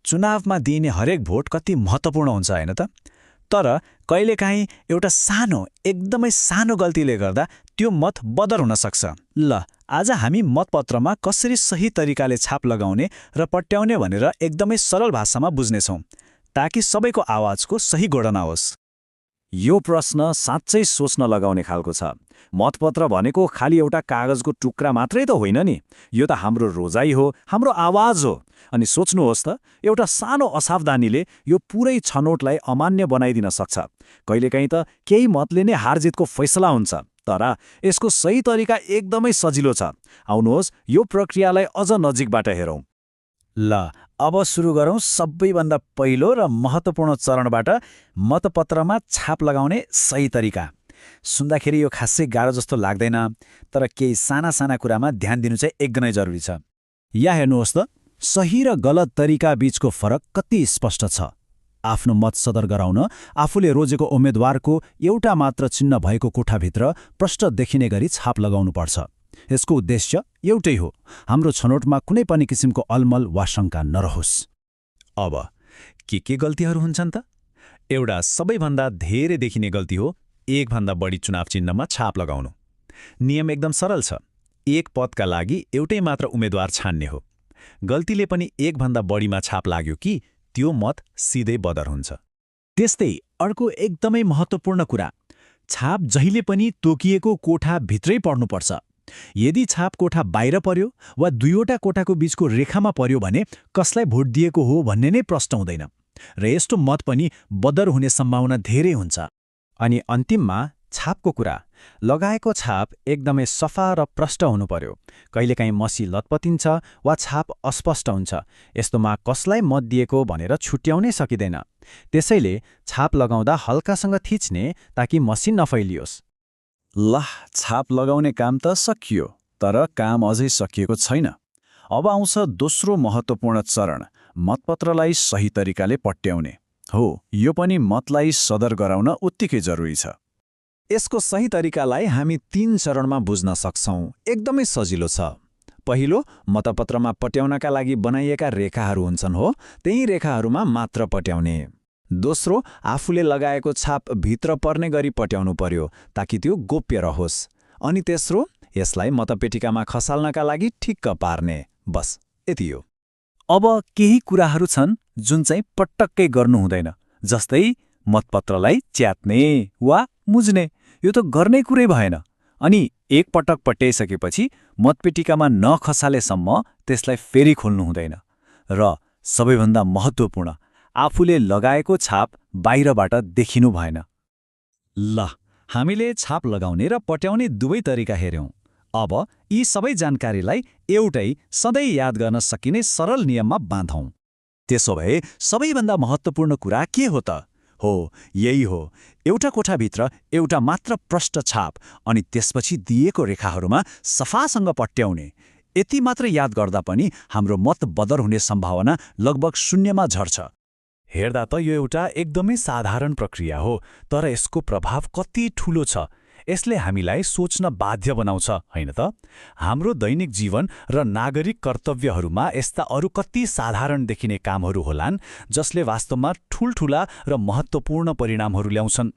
चुनावमा दिइने हरेक भोट कति महत्त्वपूर्ण हुन्छ हैन त? तर कहिलेकाहीँ एउटा सानो, एकदमै सानो गल्तीले गर्दा त्यो मत बदर हुन सक्छ। ल, आज हामी मतपत्रमा कसरी सही तरिकाले छाप लगाउने र पट्याउने भनेर एकदमै सरल भाषामा बुझ्नेछौँ, ताकि सबैको आवाजको सही गणना होस्। यो प्रश्न साँच्चै सोच्न लगाउने खालको छ। मतपत्र भनेको खालि एउटा कागजको टुक्रा मात्रै त होइन नि, यो त हाम्रो रोजाइ हो, हाम्रो आवाज हो। अनि सोच्नुहोस् त, एउटा सानो असावधानीले यो पुरै छनौटलाई अमान्य बनाइदिन सक्छ। कहिलेकाहीँ त केही मतले नै हारजितको फैसला हुन्छ, तर यसको सही तरिका एकदमै सजिलो छ। आउनुहोस् यो प्रक्रियालाई अझ नजिकबाट हेरौँ। ल, अब सुरु गरौँ सबैभन्दा पहिलो र महत्त्वपूर्ण चरणबाट, मतपत्रमा छाप लगाउने सही तरिका। सुन्दाखेरि यो खासै गाह्रो जस्तो लाग्दैन, तर केही साना साना कुरामा ध्यान दिनु चाहिँ एकदमै जरुरी छ। यहाँ हेर्नुहोस् त, सही र गलत तरिका बीचको फरक कति स्पष्ट छ। आफ्नो मत सदर गराउन आफूले रोजेको उम्मेदवारको एउटा मात्र चिन्ह भएको कोठाभित्र प्रष्ट देखिने गरी छाप लगाउनुपर्छ। यसको उद्देश्य एउटै हो, हाम्रो छनौटमा कुनै पनि किसिमको अलमल वा शङ्का नरहोस्। अब के गल्तीहरू हुन्छन् त? एउटा सबैभन्दा धेरै देखिने गल्ती हो एकभन्दा बढी चुनाव चिन्हमा छाप लगाउनु। नियम एकदम सरल छ, एक पदका लागि एउटै मात्र उम्मेदवार छान्ने हो। गल्तीले पनि एकभन्दा बढीमा छाप लाग्यो कि त्यो मत सिधै बदर हुन्छ। त्यस्तै अर्को एकदमै महत्त्वपूर्ण कुरा, छाप जहिले पनि तोकिएको कोठाभित्रै पर्नुपर्छ। यदि छाप कोठा बाहिर पर्यो वा दुईवटा कोठाको बीचको रेखामा पर्यो भने कसलाई भोट दिएको हो भन्ने नै प्रश्न हुँदैन, र यस्तो मत पनि बदर हुने सम्भावना धेरै हुन्छ। अनि अन्तिममा छापको कुरा, लगाएको छाप एकदमै सफा र प्रष्ट हुनु पर्यो। कहिलेकाहीँ मसी लतपतिन्छ वा छाप अस्पष्ट हुन्छ, यस्तोमा कसलाई मत दिएको भनेर छुट्याउनै सकिँदैन। त्यसैले छाप लगाउँदा हल्कासँग थिच्ने ताकि मसी नफैलियोस्। ल, छाप लगाउने काम त सकियो, तर काम अझै सकिएको छैन। अब आउँछ दोस्रो महत्त्वपूर्ण चरण, मतपत्रलाई सही तरिकाले पट्याउने। हो, यो पनि मतलाई सदर गराउन उत्तिकै जरुरी छ। यसको सही तरिकालाई हामी 3 चरणमा बुझ्न सक्छौँ। एकदमै सजिलो छ। पहिलो, मतपत्रमा पट्याउनका लागि बनाइएका रेखाहरू हुन्छन्, हो त्यही रेखाहरूमा मात्र पट्याउने। दोस्रो, आफूले लगाएको छाप भित्र पर्ने गरी पट्याउनु पर्यो ताकि त्यो गोप्य रहोस्। अनि तेस्रो, यसलाई मतपेटिकामा खसाल्नका लागि ठिक्क पार्ने। बस यति हो। अब केही कुराहरू छन् जुन चाहिँ पटक्कै गर्नु हुँदैन, जस्तै मतपत्रलाई च्यात्ने वा मुज्ने। यो त गर्ने कुरै भएन। अनि एक पटक पट्याइसकेपछि मतपेटिकामा नखसालेसम्म त्यसलाई फेरि खोल्नु हुँदैन। र सबैभन्दा महत्त्वपूर्ण, आफूले लगाएको छाप बाहिरबाट देखिनु भएन। ल, हामीले छाप लगाउने र पट्याउने दुवै तरिका हेर्यौं। अब यी सबै जानकारीलाई एउटै सधैँ याद गर्न सकिने सरल नियममा बाँधौं। त्यसो भए सबैभन्दा महत्त्वपूर्ण कुरा के हो त? हो, यही हो, एउटा कोठाभित्र एउटा मात्र प्रष्ट छाप, अनि त्यसपछि दिएको रेखाहरूमा सफासँग पट्याउने। यति मात्र याद गर्दा पनि हाम्रो मत बदर हुने सम्भावना लगभग शून्यमा झर्छ। हेर्दा त यो एउटा एकदमै साधारण प्रक्रिया हो, तर यसको प्रभाव कति ठूलो छ। यसले हामीलाई सोच्न बाध्य बनाउँछ, हैन त? हाम्रो दैनिक जीवन र नागरिक कर्तव्यहरूमा यस्ता अरू कति साधारण देखिने कामहरू होलान् जसले वास्तवमा ठूल्ठूला र महत्त्वपूर्ण परिणामहरू ल्याउँछन्।